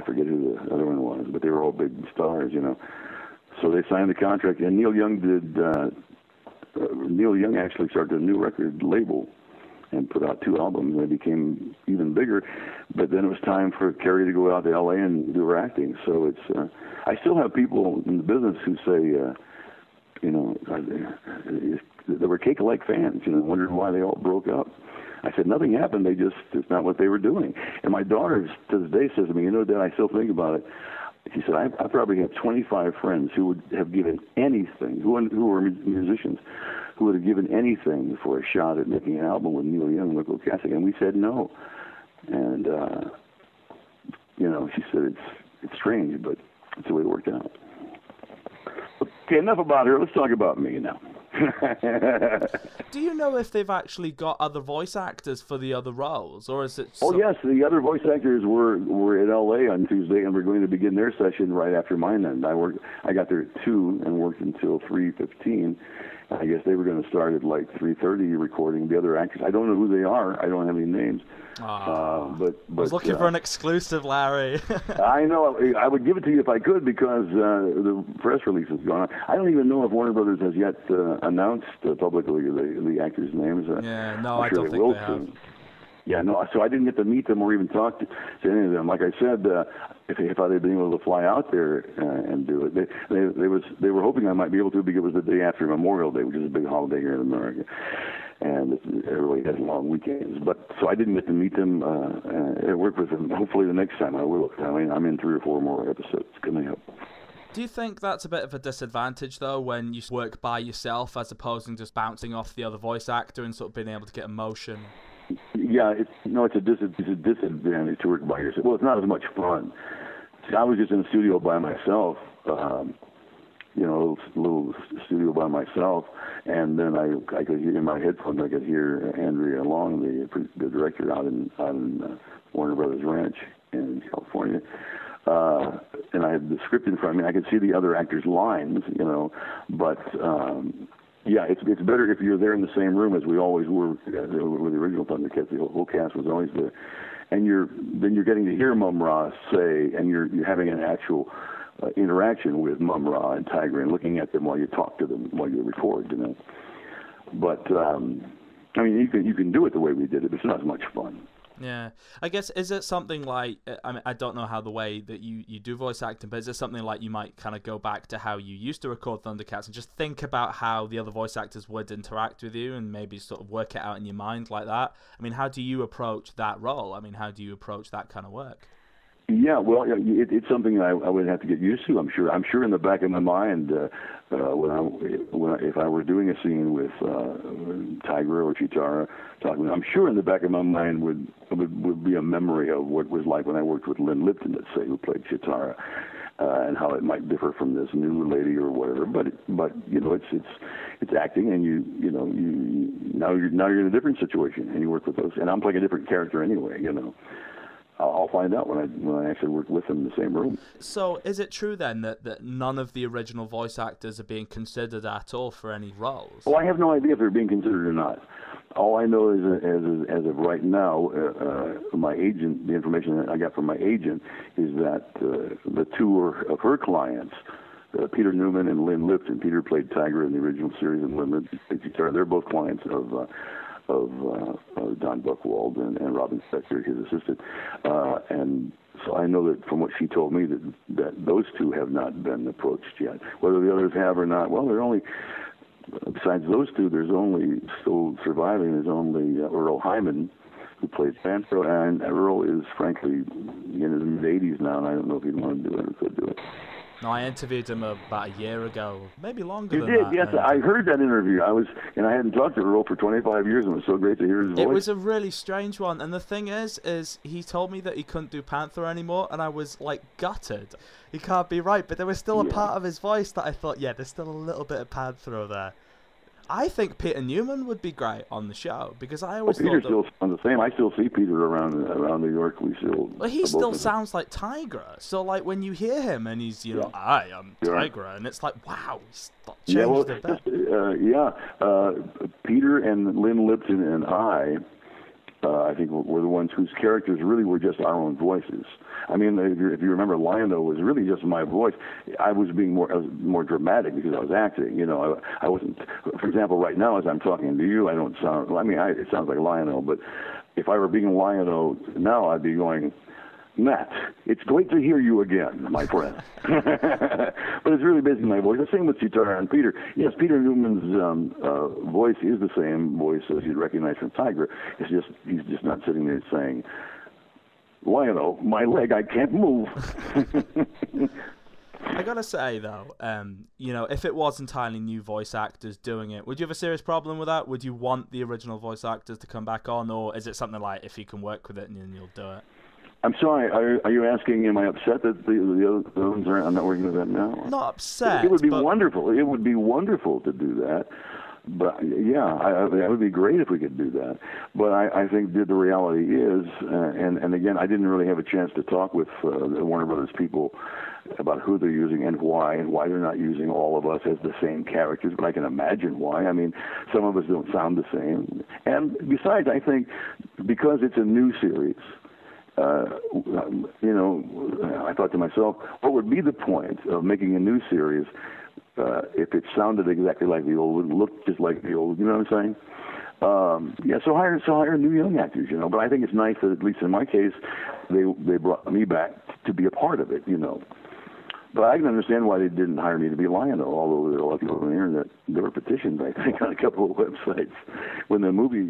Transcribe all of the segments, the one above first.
forget who the other one was, but they were all big stars, So they signed the contract, and Neil Young did. Neil Young actually started a new record label and put out 2 albums, and they became even bigger. But then it was time for Carrie to go out to L.A. and do her acting. So it's. I still have people in the business who say, they were Cake-like fans, wondering why they all broke up. I said, nothing happened. It's not what they were doing. And my daughter, to this day, says to me, Dad, I still think about it. She said, I probably have 25 friends who would have given anything, who were musicians, who would have given anything for a shot at making an album with Neil Young and Rico Cassidy. And we said no. And, she said, it's strange, but it's the way it worked out. Okay, enough about her. Let's talk about me now. Do you know if they've actually got other voice actors for the other roles, or is it? Yes, the other voice actors were at L.A. on Tuesday, and we're going to begin their session right after mine. And I got there at 2 and worked until 3:15. I guess they were going to start at like 3:30 recording the other actors. I don't know who they are. I don't have any names. But I was looking for an exclusive, Larry. I know. I would give it to you if I could, because the press release is gone. I don't even know if Warner Brothers has yet announced publicly the actors' names. I don't think they have. Yeah, no. So I didn't get to meet them or even talk to any of them. Like I said, if I'd been able to fly out there and do it, they were hoping I might be able to, because it was the day after Memorial Day, which is a big holiday here in America, and everybody has long weekends. But so I didn't get to meet them and work with them. Hopefully the next time I will. I mean, I'm in 3 or 4 more episodes coming up. Do you think that's a bit of a disadvantage, though, when you work by yourself as opposed to just bouncing off the other voice actor and sort of being able to get emotion? Yeah, it's a disadvantage to work by yourself. Well, it's not as much fun. See, I was just in the studio by myself, a little studio by myself, and then I could hear in my headphones. I could hear Andrea Long, the director out in Warner Brothers Ranch in California, and I had the script in front of me. I could see the other actors' lines, but. Yeah, it's better if you're there in the same room, as we always were with the original Thundercats. The whole cast was always there, and you're getting to hear Mum Ra say, and you're having an actual interaction with Mum Ra and Tiger, and looking at them while you talk to them while you record, But I mean, you can do it the way we did it, but it's not as much fun. Yeah, I guess, is it something like, I don't know how the way that you do voice acting, but is it something like you might kind of go back to how you used to record Thundercats and just think about how the other voice actors would interact with you and maybe sort of work it out in your mind like that? I mean, how do you approach that role? I mean, how do you approach that kind of work? Yeah, well, it's something I would have to get used to. I'm sure in the back of my mind, if I were doing a scene with Tigra or Chitara talking, I'm sure in the back of my mind would be a memory of what it was like when I worked with Lynn Lipton, let's say, who played Chitara, and how it might differ from this new lady or whatever. But it's acting, and now you're in a different situation, and you work with those, and I'm playing a different character anyway, I'll find out when I actually work with them in the same room. So is it true then that none of the original voice actors are being considered at all for any roles? Well, I have no idea if they're being considered or not. All I know is, as of right now, my agent, the information that I got from my agent, is that the 2 of her clients, Peter Newman and Lynn Lipton. Peter played Tiger in the original series, and Lynn Lipton played Chitara. They're both clients of Don Buchwald and Robin Spector, his assistant, and so I know that from what she told me that those 2 have not been approached yet. Whether the others have or not, well, besides those 2, there's only still surviving. There's only Earl Hyman, who plays Panther, and Earl is frankly in his mid-80s now, and I don't know if he'd want to do it or could do it. No, I interviewed him about a year ago, maybe longer than that. You did, yes. I heard that interview. I hadn't talked to Earl for 25 years, and it was so great to hear his voice. It was a really strange one, and the thing is he told me that he couldn't do Panther anymore, and I was, gutted. He can't be right, but there was still a part of his voice that I thought, there's still a little bit of Panther there. I think Peter Newman would be great on the show, because I always Peter still sounds the same. I still see Peter around New York. Well, he still sounds like Tigra. So, when you hear him and he's, I am Tigra, and it's like, wow, he's changed a bit. Peter and Lynn Lipton and I I think were the ones whose characters really were just our own voices. I mean, if you remember, Lion-O was really just my voice. I was being more dramatic because I was acting. You know, I wasn't. For example, right now as I'm talking to you, I don't sound. I mean, it sounds like Lion-O, but if I were being Lion-O now, I'd be going, Matt, it's great to hear you again, my friend. But it's really basically my voice. The same with Sitara and Peter. Yes, Peter Newman's voice is the same voice as you'd recognize from Tiger. It's just he's just not sitting there saying, Lion-O, my leg, I can't move. I gotta say though, you know, if it was entirely new voice actors doing it, would you have a serious problem with that? Would you want the original voice actors to come back on, or is it something like if you can work with it and then you'll do it? I'm sorry. Are you asking? Am I upset that the other ones I'm not working with them now? Not upset. It would be wonderful. It would be wonderful to do that. But yeah, it would be great if we could do that. But I think the reality is, and again, I didn't really have a chance to talk with the Warner Brothers people about who they're using and why they're not using all of us as the same characters. But I can imagine why. I mean, some of us don't sound the same. And besides, I think because it's a new series. You know, I thought to myself, what would be the point of making a new series if it sounded exactly like the old, looked just like the old? You know what I'm saying? Yeah, so hire new young actors. You know, but I think it's nice that at least in my case, they brought me back to be a part of it. You know. But I can understand why they didn't hire me to be Lion-O, although there are a lot of people on the internet. There were petitions, I think, on a couple of websites when they announced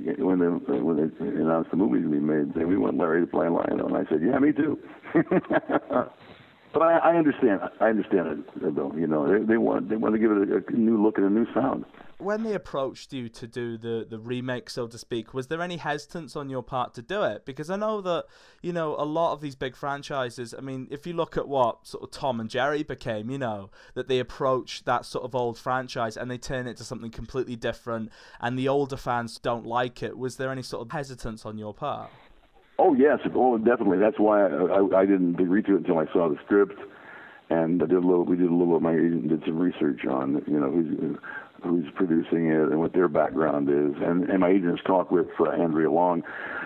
the movie to be made. We want Larry to play Lion-O, and I said, yeah, me too. But I understand. I understand it, though. You know, they want to give it a new look and a new sound. When they approached you to do the remake, so to speak, was there any hesitance on your part to do it? Because I know that, you know, a lot of these big franchises, I mean, if you look at what sort of Tom and Jerry became, you know, that they approach that sort of old franchise and they turn it to something completely different and the older fans don't like it. Was there any sort of hesitance on your part? Oh, yes. Oh, definitely. That's why I didn't agree to it until I saw the script. And we did a little, my agent did some research on, you know, who's producing it and what their background is. And my agents talked with Andrea Long,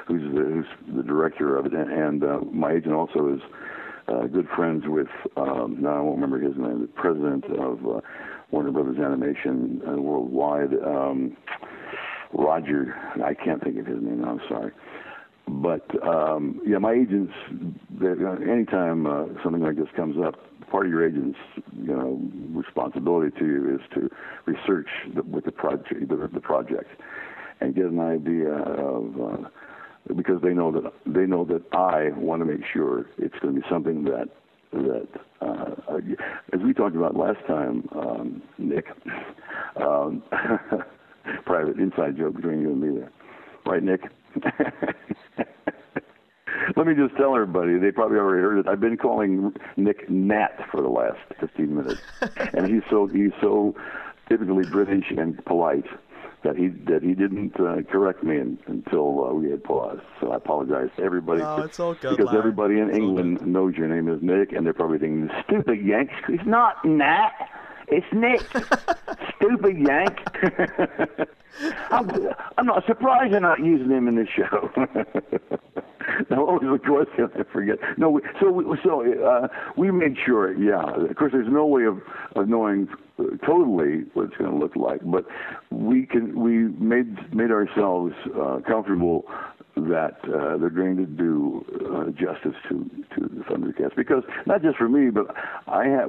who's the director of it. And my agent also is good friends with, now I won't remember his name, the president of Warner Brothers Animation Worldwide, Roger. I can't think of his name now, I'm sorry. But, yeah, my agents, anytime something like this comes up, part of your agent's, you know, responsibility to you is to research with the project, and get an idea of, because they know that I want to make sure it's going to be something that as we talked about last time, Nick, private inside joke between you and me there, right, Nick? Let me just tell everybody, they probably already heard it. I've been calling Nick Nat for the last 15 minutes, and he's so typically British and polite that he didn't correct me until we had paused. So I apologize to everybody. No, it's all good, because Larry. everybody in England knows your name is Nick, and they're probably thinking, "Stupid Yank, it's not Nat, it's Nick." Stupid Yank. I'm not surprised they're not using him in this show. Now, what was the question? I forget. No, we made sure. Yeah, of course, there's no way of knowing totally what it's going to look like, but we made ourselves comfortable that they're going to do justice to the Thundercats, because not just for me, but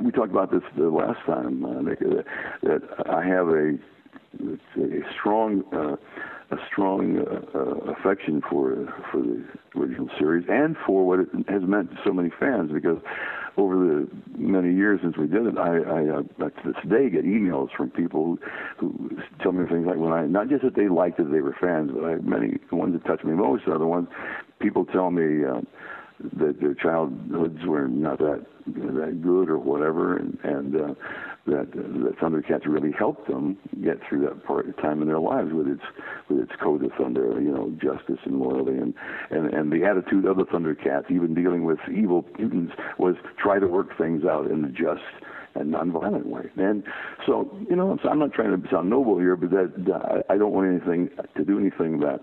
we talked about this the last time, Nick, that I have a strong affection for the original series and for what it has meant to so many fans, because over the many years since we did it, I to this day get emails from people who tell me things like, not just that they liked it, they were fans, but many ones that touch me most are the ones people tell me that their childhoods were not that good or whatever, and that Thundercats really helped them get through that part of time in their lives with its code of thunder, you know, justice and loyalty, and the attitude of the Thundercats, even dealing with evil mutants, was try to work things out in a just and nonviolent way. And so, you know, I'm not trying to sound noble here, but that I don't want to do anything that